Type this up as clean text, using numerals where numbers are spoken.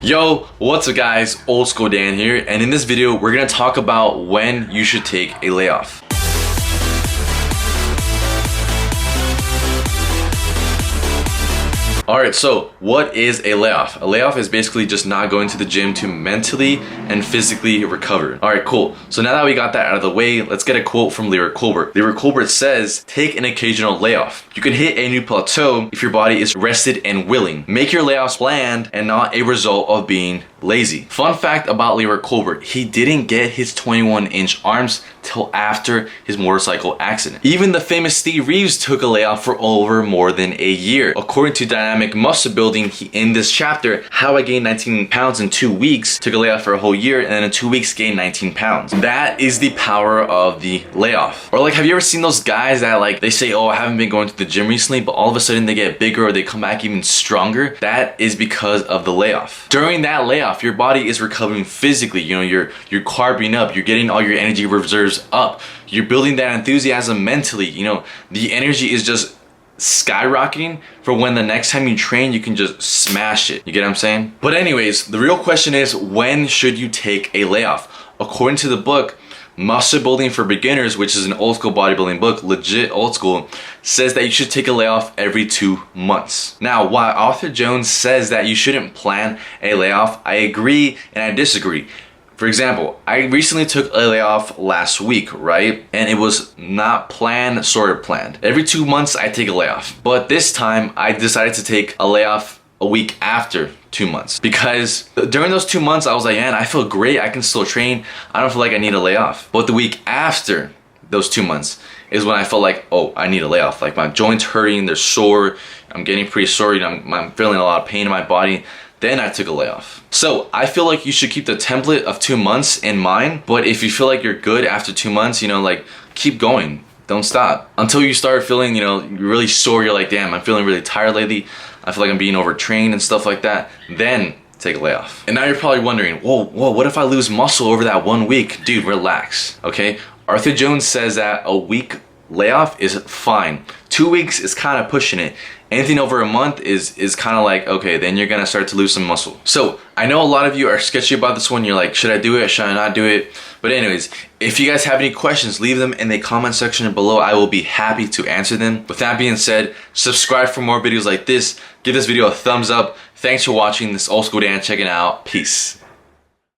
Yo, what's up guys, Old School Dan here, and in this video we're gonna talk about when you should take a layoff. Alright, so what is a layoff? A layoff is basically just not going to the gym to mentally and physically recover. Alright, cool. So now that we got that out of the way, let's get a quote from Leroy Colbert. Leroy Colbert says, take an occasional layoff. You can hit a new plateau if your body is rested and willing. Make your layoffs planned and not a result of being lazy. Fun fact about Leroy Colbert, he didn't get his 21-inch arms till after his motorcycle accident. Even the famous Steve Reeves took a layoff for over more than a year. According to Dynamic Muscle Building, in this chapter, How I Gained 19 Pounds in 2 Weeks, took a layoff for a whole year and then in 2 weeks gained 19 pounds. That is the power of the layoff. Or like, have you ever seen those guys that like, they say, oh, I haven't been going to the gym recently, but all of a sudden they get bigger or they come back even stronger? That is because of the layoff. During that layoff, your body is recovering physically. You know, you're carbing up, you're getting all your energy reserves up, you're building that enthusiasm mentally. You know, the energy is just skyrocketing for when the next time you train you can just smash it. You get what I'm saying? But anyways, the real question is, when should you take a layoff? According to the book Muscle Building for Beginners, which is an old school bodybuilding book, legit old school, says that you should take a layoff every 2 months. Now, while Arthur Jones says that you shouldn't plan a layoff, I agree and I disagree. For example, I recently took a layoff last week, right? And it was not planned, sort of planned. Every 2 months I take a layoff. But this time I decided to take a layoff a week after 2 months. Because during those 2 months I was like, man, I feel great, I can still train, I don't feel like I need a layoff. But the week after those 2 months is when I felt like, oh, I need a layoff. Like my joints hurting, they're sore, I'm getting pretty sore, you know, I'm feeling a lot of pain in my body. Then I took a layoff. So I feel like you should keep the template of 2 months in mind, but if you feel like you're good after 2 months, you know, like keep going, don't stop. Until you start feeling, you know, you're really sore, you're like, damn, I'm feeling really tired lately, I feel like I'm being overtrained and stuff like that, then take a layoff. And now you're probably wondering, whoa, what if I lose muscle over that 1 week? Dude, relax, okay? Arthur Jones says that a week layoff is fine. 2 weeks is kind of pushing it. Anything over a month is kind of like, okay, then you're gonna start to lose some muscle. So I know a lot of you are sketchy about this one. You're like, should I do it? Should I not do it? But anyways, if you guys have any questions, leave them in the comment section below. I will be happy to answer them. With that being said, subscribe for more videos like this. Give this video a thumbs up. Thanks for watching. This Old School Dan checking out. Peace.